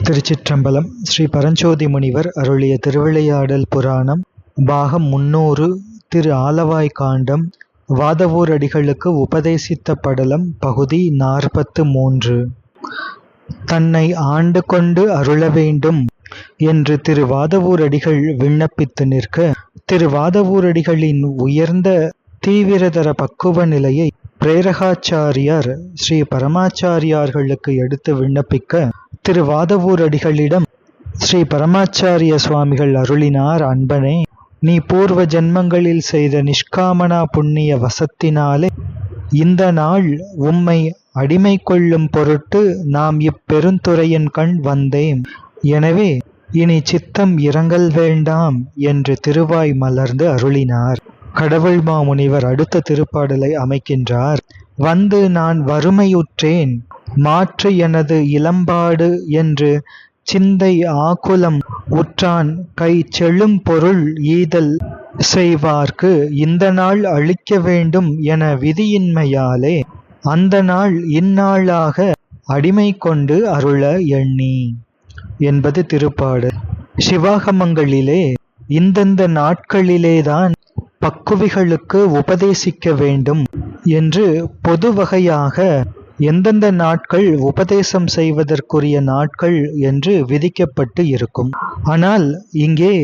திருச்சிற்றம்பலம். ஸ்ரீ பரஞ்சோதி முனிவர் அருளிய திருவிளையாடல் புராணம் பாகம் 300 திரு ஆலவாய் காண்டம் வாதவூர் அடிகளுக்கு உபதேசித்த படலம் பகுதி 43. தன்னை ஆண்டு கொண்டு அருள வேண்டும் என்று திரு வாதவூர் அடிகள் விண்ணப்பித்து நிற்க, திரு வாதவூர் அடிகளின் உயர்ந்த தீவிரதர பக்குவ நிலையை பிரேரகாச்சாரியார் ஸ்ரீ பரமாச்சாரியார்களுக்கு எடுத்து விண்ணப்பிக்க, திரு வாதவூர் அடிகளிடம் ஸ்ரீ பரமாச்சாரிய சுவாமிகள் அருளினார். அன்பனே, நீ பூர்வ ஜென்மங்களில் செய்த நிஷ்காமனா புண்ணிய வசத்தினாலே இந்த நாள் உம்மை அடிமை கொள்ளும் பொருட்டு நாம் இப்பெருந்துறையின் கண் வந்தேம். எனவே இனி சித்தம் இரங்கல் வேண்டாம் என்று திருவாய் மலர்ந்து அருளினார். கடவுள் மாமுனிவர் அடுத்த திருப்பாடலை அமைக்கின்றார். வந்து நான் வறுமையுற்றேன், மாற்று எனது இளம்பாடு என்று சிந்தை ஆகுலம் உற்றான் கை செழும் பொருள் ஈதல் செய்வார்க்கு இந்த நாள் அளிக்க வேண்டும் என விதியின்மையாலே அந்த நாள் இந்நாளாக அடிமை கொண்டு அருள எண்ணி என்பது திருப்பாடல். சிவாகமங்களிலே இந்தந்த நாட்களிலேதான் பக்குவிகளுக்கு உபதேசிக்க வேண்டும் என்று பொது வகையாக எந்தெந்த நாட்கள் உபதேசம் செய்வதற்குரிய நாட்கள் என்று விதிக்கப்பட்டு இருக்கும். ஆனால் இங்கே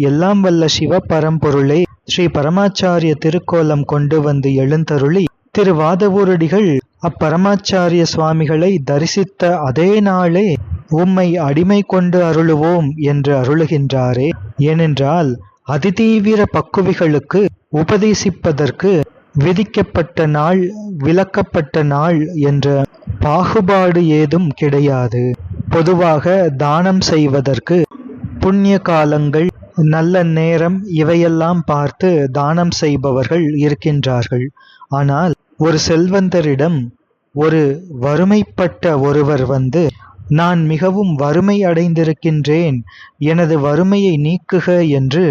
எல்லாம் வல்ல சிவ பரம்பொருளை ஸ்ரீ பரமாச்சாரிய திருக்கோலம் கொண்டு வந்து எழுந்தருளி திரு வாதவூரடிகள் அப்பரமாச்சாரிய சுவாமிகளை தரிசித்த அதே நாளே உம்மை அடிமை கொண்டு அருளுவோம் என்று அருளுகின்றாரே. ஏனென்றால் அதிதீவிர பக்குவிகளுக்கு உபதேசிப்பதற்கு விதிக்கப்பட்ட நாள், விலக்கப்பட்ட நாள் என்ற பாகுபாடு ஏதும் கிடையாது. பொதுவாக தானம் செய்வதற்கு புண்ணிய காலங்கள், நல்ல நேரம் இவையெல்லாம் பார்த்து தானம் செய்பவர்கள் இருக்கின்றார்கள். ஆனால் ஒரு செல்வந்தரிடம் ஒரு வறுமைப்பட்ட ஒருவர் வந்து, நான் மிகவும் வறுமை அடைந்திருக்கின்றேன், எனது வறுமையை நீக்குக என்று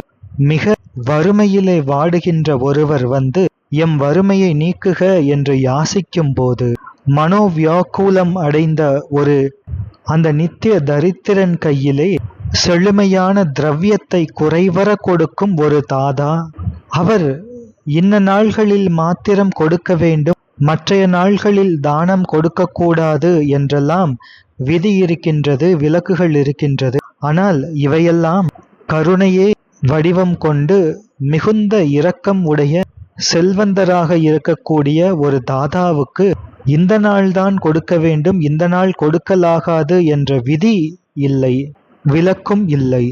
மிக வறுமையிலே வாடுகின்ற ஒருவர் வந்து எம் வறுமையை நீக்குக என்று யாசிக்கும் போது மனோவியாக்குலம் அடைந்த ஒரு அந்த நித்திய தரித்திரன் கையிலே செழுமையான திரவியத்தை குறைவர கொடுக்கும் ஒரு தாதா, அவர் இன்ன நாள்களில் மாத்திரம் கொடுக்க வேண்டும், மற்றைய நாள்களில் தானம் கொடுக்க கூடாது என்றெல்லாம் விதி இருக்கின்றது, விலக்குகள் இருக்கின்றது. ஆனால் இவையெல்லாம் கருணையே வடிவம் கொண்டு மிகுந்த இரக்கம் உடைய செல்வந்தராக இருக்கக்கூடிய ஒரு தாதாவுக்கு இந்த நாள்தான் கொடுக்க வேண்டும், இந்த நாள் கொடுக்கலாகாது என்ற விதி இல்லை, விலக்கும் இல்லை.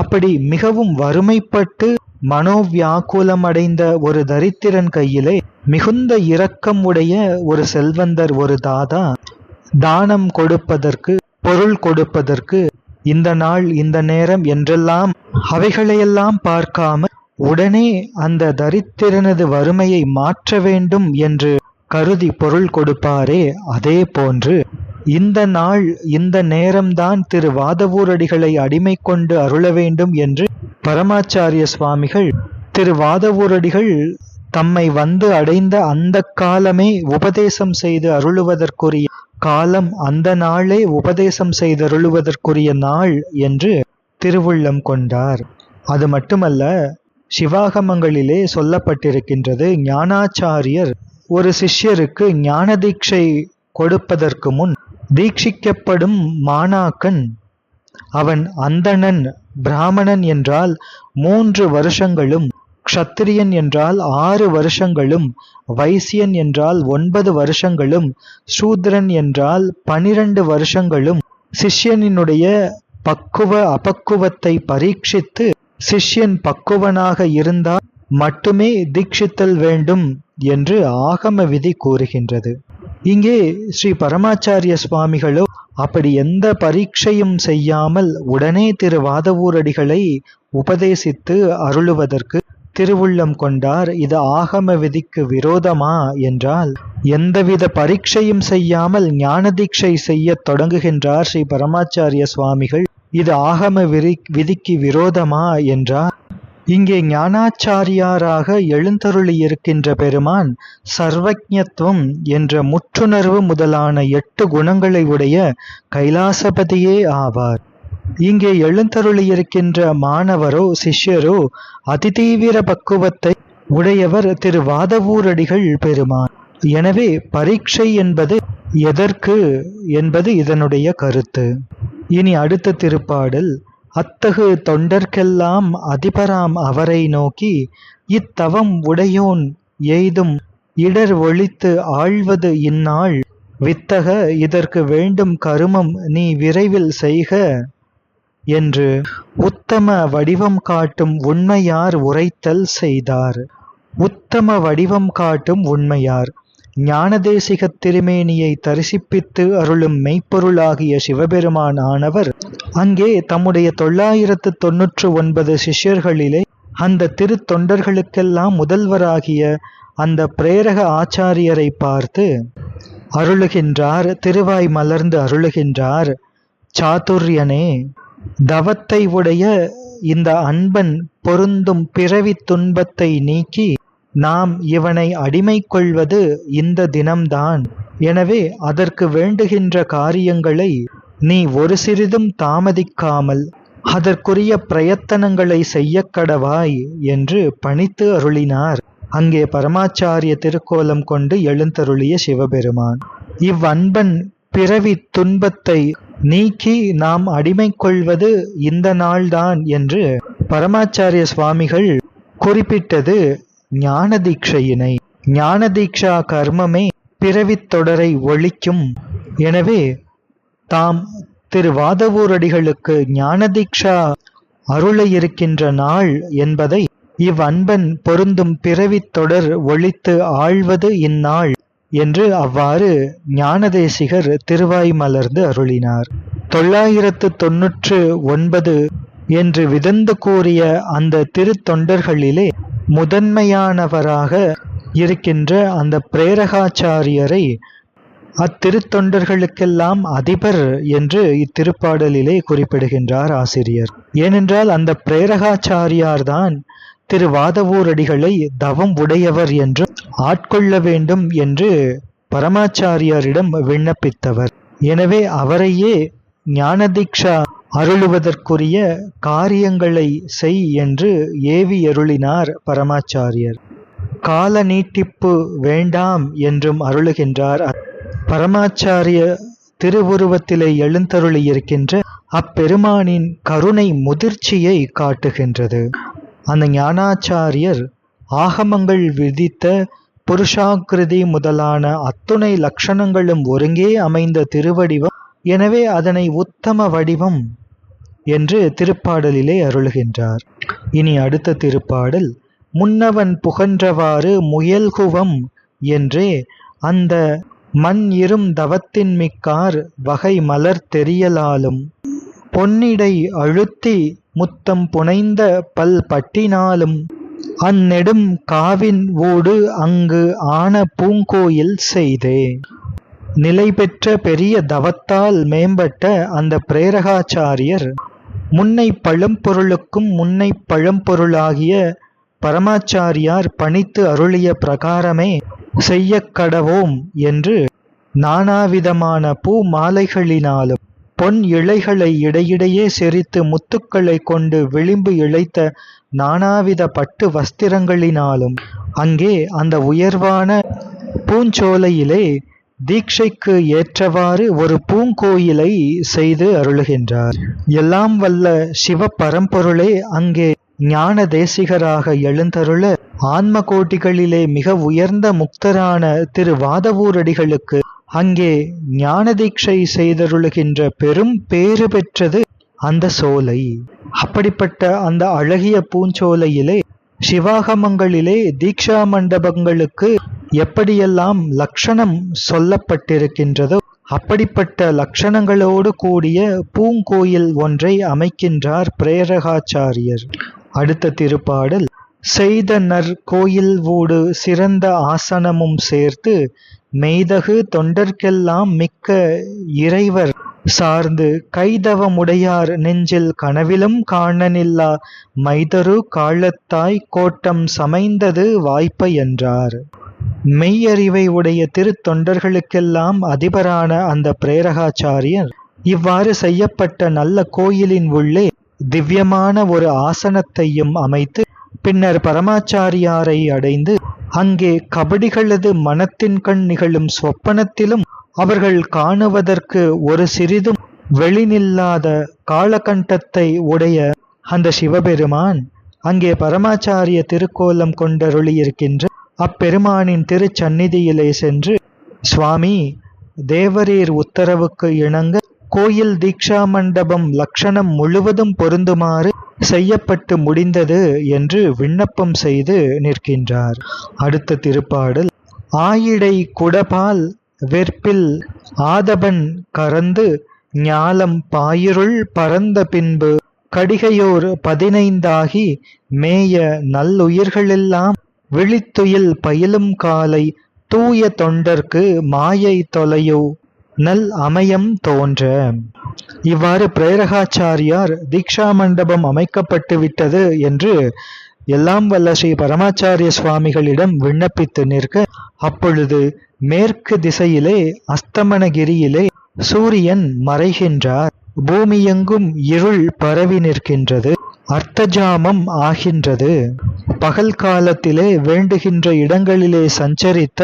அப்படி மிகவும் வறுமைப்பட்டு மனோவியாக்குலம் அடைந்த ஒரு தரித்திரன் கையிலே மிகுந்த இரக்கம் உடைய ஒரு செல்வந்தர், ஒரு தாதா தானம் கொடுப்பதற்கு, பொருள் கொடுப்பதற்கு இந்த நாள் இந்த நேரம் என்றெல்லாம் அவைகளையெல்லாம் பார்க்காம உடனே அந்த தரித்திரனது வறுமையை மாற்ற வேண்டும் என்று கருதி பொருள் கொடுப்பாரே, அதே போன்று இந்த நாள் இந்த நேரம்தான் திரு வாதவூரடிகளை அடிமை கொண்டு அருள வேண்டும் என்று பரமாச்சாரிய சுவாமிகள் திரு வாதவூரடிகள் தம்மை வந்து அடைந்த அந்த காலமே உபதேசம் செய்து அருளுவதற்குரிய காலம், அந்த நாளே உபதேசம் செய்தருளுவதற்குரிய நாள் என்று திருவுள்ளம் கொண்டார். அது மட்டுமல்ல, சிவாகமங்களிலே சொல்லப்பட்டிருக்கின்றது, ஞானாச்சாரியர் ஒரு சிஷ்யருக்கு ஞான தீட்சை கொடுப்பதற்கு முன் தீட்சிக்கப்படும் மாணாக்கன் அவன் அந்தணன், பிராமணன் என்றால் 3 வருஷங்களும், க்ஷத்திரியன் என்றால் 6 வருஷங்களும், வைசியன் என்றால் 9 வருஷங்களும், சூத்ரன் என்றால் 12 வருஷங்களும் சிஷ்யனினுடைய பக்குவ அபக்குவத்தை பரீட்சித்து சிஷ்யன் பக்குவனாக இருந்தால் மட்டுமே தீட்சித்தல் வேண்டும் என்று ஆகம விதி கூறுகின்றது. இங்கே ஸ்ரீ பரமாச்சாரிய சுவாமிகளோ அப்படி எந்த பரீட்சையும் செய்யாமல் உடனே திரு வாதவூரடிகளை உபதேசித்து அருளுவதற்கு திருவுள்ளம் கொண்டார். இது ஆகம விதிக்கு விரோதமா என்றால், எந்தவித பரீட்சையும் செய்யாமல் ஞான தீட்சை செய்ய தொடங்குகின்றார் ஸ்ரீ பரமாச்சாரிய சுவாமிகள். இது ஆகம விதிக்கு விரோதமா என்றால், இங்கே ஞானாச்சாரியாராக எழுந்தருளி இருக்கின்ற பெருமான் சர்வஜத்துவம் என்ற முற்றுணர்வு முதலான 8 குணங்களை உடைய கைலாசபதியே ஆவார். இங்கே எழுந்தருளியிருக்கின்ற மாணவரோ சிஷ்யரோ அதிதீவிர பக்குவத்தை உடையவர் திரு வாதவூரடிகள் பெருமான். எனவே பரீட்சை என்பது எதற்கு என்பது இதனுடைய கருத்து. இனி அடுத்த திருப்பாடல். அத்தகு தொண்டர்க்கெல்லாம் அதிபராம் அவரை நோக்கி இத்தவம் உடையோன் எய்தும் இடர் ஒழித்து ஆழ்வது இந்நாள் வித்தக இதற்கு வேண்டும் கருமம் நீ விரைவில் செய்க என்று உத்தம வடிவம் காட்டும் உண்மையார் உரைத்தல் செய்தார். உத்தம வடிவம் காட்டும் உண்மையார் ஞானதேசிக திருமேனியை தரிசிப்பித்து அருளும் மெய்ப்பொருளாகிய சிவபெருமான் ஆனவர் அங்கே தம்முடைய 999 சிஷ்யர்களிலே அந்த திருத்தொண்டர்களுக்கெல்லாம் முதல்வராகிய அந்த பிரேரக ஆச்சாரியரை பார்த்து அருளுகின்றார். திருவாய் மலர்ந்து அருளுகின்றார். சாதுர்யனே, தவத்தை உடைய இந்த அன்பன் பொருந்தும் பிறவி துன்பத்தை நீக்கி நாம் இவனை அடிமை கொள்வது இந்த தினம்தான். எனவே அதற்கு வேண்டுகின்ற காரியங்களை நீ ஒரு சிறிதும் தாமதிக்காமல் அதற்குரிய பிரயத்தனங்களை செய்யக்கடவாய் என்று பணித்து அருளினார். அங்கே பரமாச்சாரிய திருக்கோலம் கொண்டு எழுந்தருளிய சிவபெருமான் இவ்வன்பன் பிறவி துன்பத்தை நீக்கி நாம் அடிமை கொள்வது இந்த நாள்தான் என்று பரமாச்சாரிய சுவாமிகள் குறிப்பிட்டது ஞான தீட்சையினை. ஞான தீட்சா கர்மமே பிறவித் தொடரை ஒழிக்கும். எனவே தாம் திரு வாதவூரடிகளுக்கு ஞான தீட்சா அருள இருக்கின்ற நாள் என்பதை இவ்வன்பன் பொருந்தும் பிறவித் தொடர் ஒழித்து ஆழ்வது இந்நாள் என்று அவ்வாறு ஞானதேசிகர் திருவாய் மலர்ந்து அருளினார். 999 என்று விதந்து கூறிய அந்த திருத்தொண்டர்களிலே முதன்மையானவராக இருக்கின்ற அந்த பிரேரகாச்சாரியரை அத்திருத்தொண்டர்களுக்கெல்லாம் அதிபர் என்று இத்திருப்பாடலிலே குறிப்பிடுகின்றார் ஆசிரியர். ஏனென்றால் அந்த பிரேரகாச்சாரியார்தான் திரு வாதவூரடிகளை தவம் உடையவர் என்று ஆட்கொள்ள வேண்டும் என்று பரமாச்சாரியாரிடம் விண்ணப்பித்தவர். எனவே அவரையே ஞானதீக்ஷா அருளுவதற்குரிய காரியங்களை செய் என்று ஏவி அருளினார் பரமாச்சாரியர். கால நீட்டிப்பு வேண்டாம் என்றும் அருளுகின்றார். பரமாச்சாரிய திருவுருவத்திலே எழுந்தருளியிருக்கின்ற அப்பெருமானின் கருணை முதிர்ச்சியை காட்டுகின்றது. அந்த ஞானாச்சாரியர் ஆகமங்கள் விதித்த புருஷாக்கிருதி முதலான அத்துணை லட்சணங்களும் ஒருங்கே அமைந்த திருவடிவம். எனவே அதனை உத்தம வடிவம் என்று திருப்பாடலிலே அருளுகின்றார். இனி அடுத்த திருப்பாடல். முன்னவன் புகன்றவாறு முயல்குவம் என்றே அந்த மண் இரும் தவத்தின் மிக்கார் வகை மலர் தெரியலாலும் பொன்னிடை அழுத்தி முத்தம் புனைந்த பல் பட்டினாலும் அந்நெடும் காவின் ஊடு அங்கு ஆன பூங்கோயில் செய்தே. நிலை பெற்ற பெரிய தவத்தால் மேம்பட்ட அந்த பிரேரகாச்சாரியர் முன்னை பழம்பொருளுக்கும் முன்னை பழம்பொருளாகிய பரமாச்சாரியார் பணித்து அருளிய பிரகாரமே செய்ய கடவோம் என்று நானாவிதமான பூ மாலைகளினாலும் பொன் இழைகளை இடையிடையே செறித்து முத்துக்களை கொண்டு விளிம்பு இழைத்த நானாவித பட்டு வஸ்திரங்களினாலும் அங்கே அந்த உயர்வான பூஞ்சோலையிலே தீட்சைக்கு ஏற்றவாறு ஒரு பூங்கோயிலை செய்து அருளுகின்றார். எல்லாம் வல்ல சிவ பரம்பொருளே அங்கே ஞான தேசிகராக எழுந்தருள ஆன்ம கோட்டிகளிலே மிக உயர்ந்த முக்தரான திரு வாதவூரடிகளுக்கு அங்கே ஞான தீட்சை செய்தருளுகின்ற பெரும் பேறு பெற்றது அந்த சோலை. அப்படிப்பட்ட அந்த அழகிய பூஞ்சோலையிலே சிவாகமங்களிலே தீக்ஷா மண்டபங்களுக்கு எப்படியெல்லாம் லட்சணம் சொல்லப்பட்டிருக்கின்றதோ அப்படிப்பட்ட லட்சணங்களோடு கூடிய பூங்கோயில் ஒன்றை அமைக்கின்றார் பிரேரகாச்சாரியர். அடுத்த திருப்பாடல். செய்த நற்கோயில் ஊடு சிறந்த ஆசனமும் சேர்த்து மெய்தகு தொண்டர்க்கெல்லாம் மிக்க இறைவர் சார்ந்து கைதவமுடையார் நெஞ்சில் கனவிலும் காணனில்லா மைதரு காலத்தாய் கோட்டம் சமைந்தது வாய்ப்ப என்றார். மெய்யறிவை உடைய திருத்தொண்டர்களுக்கெல்லாம் அதிபரான அந்த பிரேரகாச்சாரியர் இவ்வாறு செய்யப்பட்ட நல்ல கோயிலின் உள்ளே திவ்யமான ஒரு ஆசனத்தையும் அமைத்து பின்னர் பரமாச்சாரியாரை அடைந்து அங்கே கபடிகளது மனத்தின் கண் நிகழும் சொப்பனத்திலும் அவர்கள் காணுவதற்கு ஒரு சிறிதும் வெளிநில்லாத காலகண்டத்தை உடைய அந்த சிவபெருமான் அங்கே பரமாச்சாரிய திருக்கோலம் கொண்டருளியிருக்கின்ற அப்பெருமானின் திருச்சந்நிதியிலே சென்று, சுவாமி, தேவரீர் உத்தரவுக்கு இணங்க கோயில் தீக்ஷா மண்டபம் லட்சணம் முழுவதும் பொருந்துமாறு செய்யப்பட்டு முடிந்தது என்று விண்ணப்பம் செய்து நிற்கின்றார். அடுத்த திருப்பாடல். ஆயிடை குடபால் வெற்பில் ஆதபன் கறந்து ஞாலம் பாயிருள் பரந்த பின்பு கடிகையோர் 15 மேய நல்லுயிர்களெல்லாம் விழித்துயில் பயிலும் காலை தூய தொண்டர்க்கு மாயை தொலையோ நல் அமயம் தோன்ற. இவ்வாறு பிரேரகாச்சாரியார் தீக்ஷா மண்டபம் அமைக்கப்பட்டு விட்டது என்று எல்லாம் வல்ல ஸ்ரீ பரமாச்சாரிய சுவாமிகளிடம் விண்ணப்பித்து நிற்க, அப்பொழுது மேற்கு திசையிலே அஸ்தமனகிரியிலே சூரியன் மறைகின்றார். பூமியெங்கும் இருள் பரவி நிற்கின்றது. அர்த்தஜாமம் ஆகின்றது. பகல் காலத்திலே வேண்டுகின்ற இடங்களிலே சஞ்சரித்த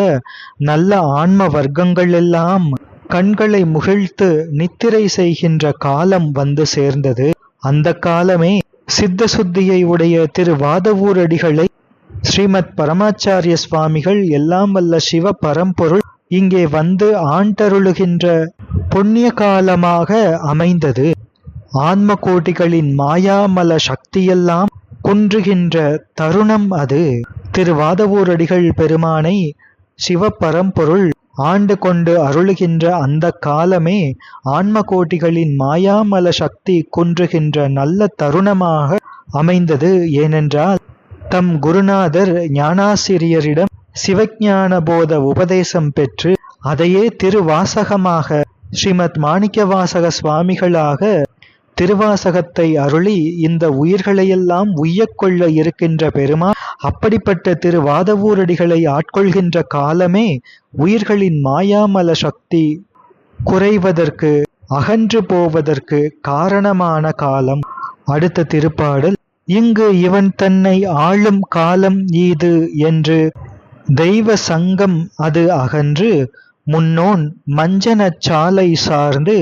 நல்ல ஆன்ம வர்க்கங்கள் எல்லாம் கண்களை முகிழ்த்து நித்திரை செய்கின்ற காலம் வந்து சேர்ந்தது. அந்த காலமே சித்த சுத்தியை உடைய திரு வாதவூரடிகளை ஸ்ரீமத் பரமாச்சாரிய சுவாமிகள் எல்லாம் வல்ல சிவ பரம்பொருள் இங்கே வந்து ஆண்டருளுகின்ற புண்ணிய காலமாக அமைந்தது. ஆன்ம கோட்டிகளின் மாயாமல சக்தியெல்லாம் குன்றுகின்ற தருணம் அது. திரு வாதவூரடிகள் பெருமானை சிவபரம்பொருள் ஆண்டு கொண்டு அருளுகின்ற அந்த காலமே ஆன்ம கோட்டிகளின் மாயாமல சக்தி குன்றுகின்ற நல்ல தருணமாக அமைந்தது. ஏனென்றால் தம் குருநாதர் ஞானாசிரியரிடம் சிவஞான போத உபதேசம் பெற்று அதையே திருவாசகமாக ஸ்ரீமத் மாணிக்கவாசக சுவாமிகளாக திருவாசகத்தை அருளி இந்த உயிர்களையெல்லாம் உய்யக்கொள்ள இருக்கின்ற பெருமான் அப்படிப்பட்ட திரு வாதவூரடிகளை ஆட்கொள்கின்ற காலமே உயிர்களின் மாயாமல சக்தி குறைவதற்கு அகன்று போவதற்கு காரணமான காலம். அடுத்த திருப்பாடல். இங்கு இவன் தன்னை ஆளும் காலம் ஈது என்று தெய்வ சங்கம் அது அகன்று முன்னோன் மஞ்சனச் சாலை சார்ந்து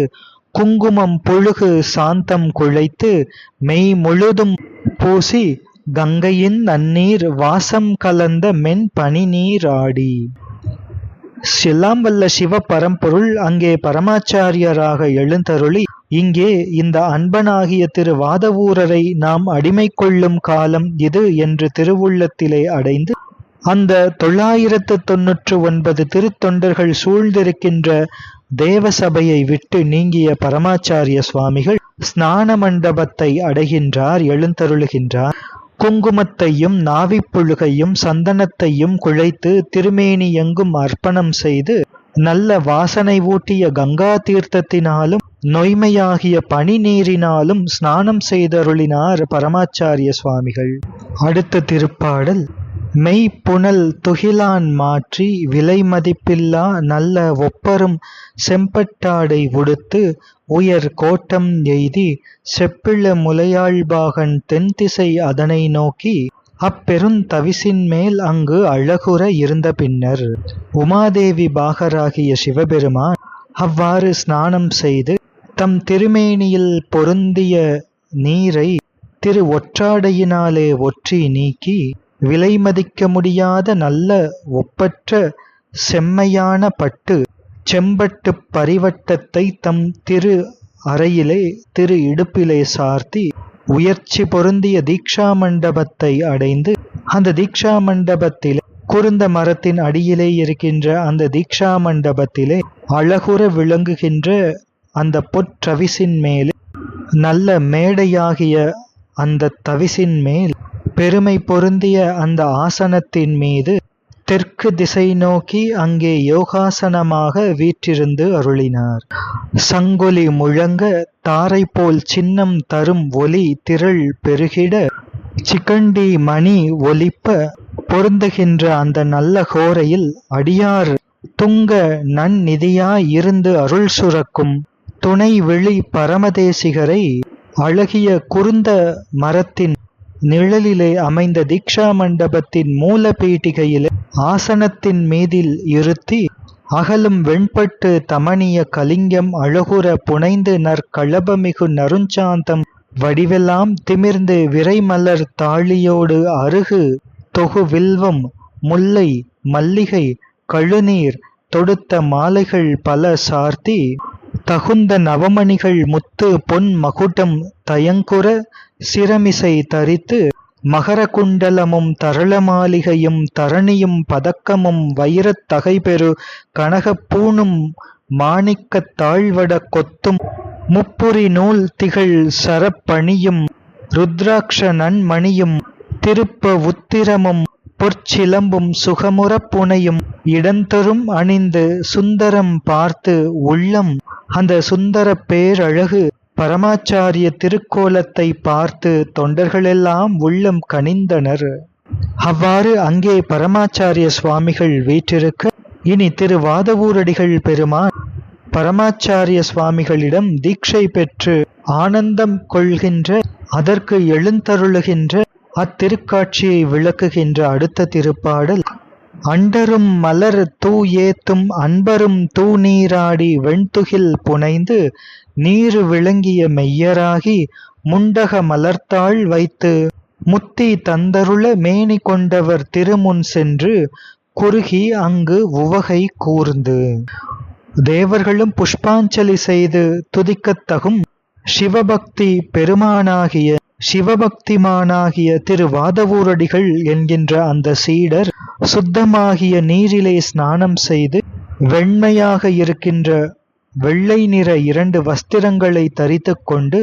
குங்குமம் புழுகு சாந்தம் குழைத்து மெய் முழுதும் பூசி கங்கையின் நன்னீர் வாசம் கலந்த மென் பனி நீர் ஆடி. எல்லாம் வல்ல சிவ பரம்பொருள் அங்கே பரமாச்சாரியராக எழுந்தருளி இங்கே இந்த அன்பனாகிய திரு வாதவூரரை நாம் அடிமை கொள்ளும் காலம் இது என்று திருவுள்ளத்திலே அடைந்து அந்த 999 திருத்தொண்டர்கள் சூழ்ந்திருக்கின்ற தேவசபையை விட்டு நீங்கிய பரமாச்சாரிய சுவாமிகள் ஸ்நான மண்டபத்தை அடைகின்றார், எழுந்தருளுகின்றார். குங்குமத்தையும் நாவிப்புழுகையும் சந்தனத்தையும் குழைத்து திருமேனி எங்கும் அர்ப்பணம் செய்து நல்ல வாசனை ஊட்டிய கங்கா தீர்த்தத்தினாலும் நொய்மையாகிய பனி நீரினாலும் ஸ்நானம் செய்தருளினார் பரமாச்சாரிய சுவாமிகள். அடுத்த திருப்பாடல். மெய்ப்புணல் துகிலான் மாற்றி விலை மதிப்பில்லா நல்ல ஒப்பரும் செம்பட்டாடை உடுத்து உயர் கோட்டம் எய்தி செப்பிள முலையாள்பாகன் தென்திசை அதனை நோக்கி அப்பெருந்தவிசின் மேல் அங்கு அழகுற இருந்த பின்னர் உமாதேவி பாகராகிய சிவபெருமான் அவ்வாறு ஸ்நானம் செய்து தம் திருமேனியில் பொருந்திய நீரை திரு ஒற்றாடையினாலே ஒற்றி நீக்கி விலை மதிக்க முடியாத நல்ல ஒப்பற்ற செம்மையான பட்டு செம்பட்டு பரிவட்டத்தை தம் திரு அறையிலே திரு இடுப்பிலே சார்த்தி உயர்ச்சி பொருந்திய தீக்ஷா மண்டபத்தை அடைந்து அந்த தீக்ஷா மண்டபத்திலே குருந்த மரத்தின் அடியிலே இருக்கின்ற அந்த தீக்ஷா மண்டபத்திலே அழகுற விளங்குகின்ற அந்த பொற்றவிசின் மேலே நல்ல மேடையாகிய அந்த தவிசின் மேல் பெருமை பொருந்திய அந்த ஆசனத்தின் மீது தெற்கு திசை நோக்கி அங்கே யோகாசனமாக வீற்றிருந்து அருளினார். சங்கொலி முழங்க தாரை போல் சின்னம் தரும் ஒலி திரள் பெருகிட சிகண்டி மணி ஒலிப்ப பொருந்துகின்ற அந்த நல்ல கோரையில் அடியார் துங்க நன்னிதியாய் இருந்து அருள் சுரக்கும் துணை வெளி பரமதேசிகரை அழகிய குருந்த மரத்தின் நிழலிலே அமைந்த தீக்ஷா மண்டபத்தின் மூல பீட்டிகையிலே ஆசனத்தின் மீதில் இருத்தி அகலும் வெண்பட்டு தமணிய கலிங்கம் அழகுற புனைந்து நற்களபமிகு நறுஞ்சாந்தம் வடிவெல்லாம் திமிர்ந்து விரைமலர் தாளியோடு அருகு தொகு வில்வம் முல்லை மல்லிகை கழுநீர் தொடுத்த மாலைகள் பல சார்த்தி தகுந்த நவமணிகள் முத்து பொன் மகுடம் தயங்குற சிரமிசை தரித்து மகர குண்டலமும் தரள மாளிகையும் தரணியும் பதக்கமும் வைரத் தகைபெரு கனகப்பூணும் மாணிக்கத் தாழ்வட கொத்தும் முப்புரி நூல் திகழ் சரப்பணியும் ருத்ராட்ச நன்மணியும் திருப்ப உத்திரமும் பொற்சிலம்பும் சுகமுறப் புனையும் இடந்தரும் அணிந்து சுந்தரம் பார்த்து உள்ளம் அந்த சுந்தர பேரழகு பரமாச்சாரிய திருக்கோலத்தை பார்த்து தொண்டர்களெல்லாம் உள்ளம் கனிந்தனர். அவ்வாறு அங்கே பரமாச்சாரிய சுவாமிகள் வீற்றிருக்க இனி திருவாதவூரடிகள் பெருமான் பரமாச்சாரிய சுவாமிகளிடம் தீட்சை பெற்று ஆனந்தம் கொள்கின்ற அதற்கு எழுந்தருளுகின்ற அத்திருக்காட்சியை விளக்குகின்ற அடுத்த திருப்பாடல் அண்டரும் மலர் தூ ஏத்தும் அன்பரும் தூ நீராடி வெண்துகில் புனைந்து நீரு விளங்கிய மெய்யராகி முண்டக மலர்த்தாள் வைத்து முத்தி தந்தருள மேனி கொண்டவர் திருமுன் சென்று குறுகி அங்கு உவகை கூர்ந்து தேவர்களும் புஷ்பாஞ்சலி செய்து துதிக்கத்தகும் சிவபக்தி பெருமானாகிய சிவபக்திமானாகிய திருவாதவூரடிகள் என்கின்ற அந்த சீடர் சுத்தமாகிய நீரிலே ஸ்நானம் செய்து வெண்மையாக இருக்கின்ற வெள்ளை நிற 2 வஸ்திரங்களை தரித்து கொண்டு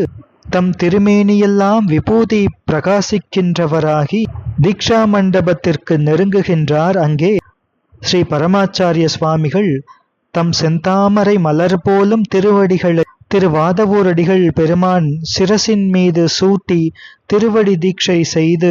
தம் திருமேனியெல்லாம் விபூதி பிரகாசிக்கின்றவராகி தீக்ஷா மண்டபத்திற்கு நெருங்குகின்றார். அங்கே ஸ்ரீ பரமாச்சாரிய சுவாமிகள் தம் செந்தாமரை மலர் போலும் திருவடிகளை திருவாதவூரடிகள் பெருமான் சிரசின் மீது சூட்டி திருவடி தீட்சை செய்து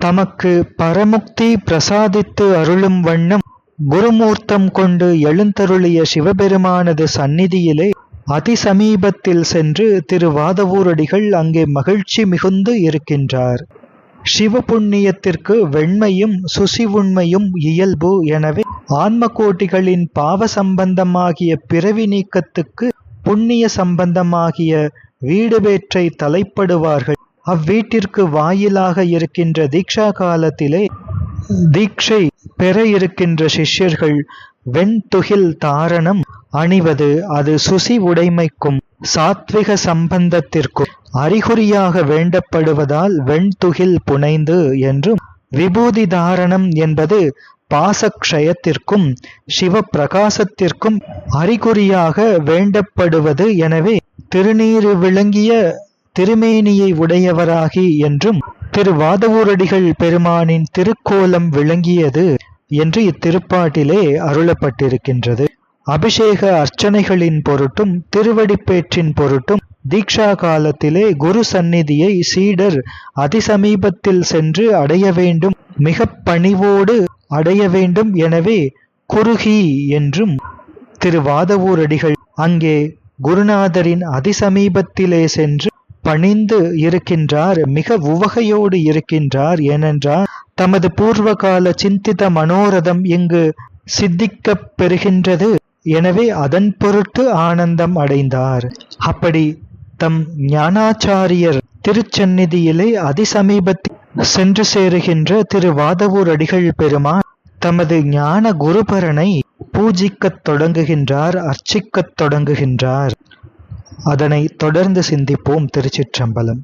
தமக்கு பரமுக்தி பிரசாதித்து அருளும் வண்ணம் குருமூர்த்தம் கொண்டு எழுந்தருளிய சிவபெருமானது சந்நிதியிலே அதிசமீபத்தில் சென்று திருவாதவூரடிகள் அங்கே மகிழ்ச்சி மிகுந்து இருக்கின்றார். சிவ புண்ணியத்திற்கு வெண்மையும் சுசிவுண்மையும் இயல்பு. எனவே ஆன்ம கோட்டிகளின் பாவ சம்பந்தமாகிய பிறவி நீக்கத்துக்கு புண்ணிய சம்பந்தமாகிய வீடு வேற்றை தலைப்படுவார்கள். அவ்வீட்டிற்கு வாயிலாக இருக்கின்ற தீக்ஷா காலத்திலே தீட்சை பெற இருக்கின்ற சிஷ்யர்கள் வெண்துகில் தாரணம் அணிவது அது சுசி உடைமைக்கும் சாத்விக சம்பந்தத்திற்கும் அறிகுறியாக வேண்டப்படுவதால் வெண்துகில் புனைந்து என்றும், விபூதி தாரணம் என்பது பாசக்ஷயத்திற்கும் சிவ பிரகாசத்திற்கும் அறிகுறியாக வேண்டப்படுவது. எனவே திருநீறு விளங்கிய திருமேனியை உடையவராகி என்றும் திருவாதவூரடிகள் பெருமானின் திருக்கோலம் விளங்கியது என்று இத்திருப்பாட்டிலே அருளப்பட்டிருக்கின்றது. அபிஷேக அர்ச்சனைகளின் பொருட்டும் திருவடிப்பேற்றின் பொருட்டும் தீக்ஷா காலத்திலே குரு சந்நிதியை சீடர் அதிசமீபத்தில் சென்று அடைய வேண்டும், மிக பணிவோடு அடைய வேண்டும். எனவே குருகி என்றும் திருவாதவூரடிகள் அங்கே குருநாதரின் அதிசமீபத்திலே சென்று பணிந்து இருக்கின்றார், மிக உவகையோடு இருக்கின்றார். ஏனென்றால் தமது பூர்வகால சிந்தித மனோரதம் இங்கு சித்திக்கப் பெறுகின்றது. எனவே அதன் பொருட்டு ஆனந்தம் அடைந்தார். அப்படி தம் ஞானாச்சாரியர் திருச்சந்நிதியிலே அதிசமீபத்தில் சென்று சேருகின்ற திருவாதவூரடிகள் பெருமான் தமது ஞான குருபரனை பூஜிக்கத் தொடங்குகின்றார், அர்ச்சிக்கத் தொடங்குகின்றார். அதனை தொடர்ந்து சிந்திப்போம். திருச்சிற்றம்பலம்.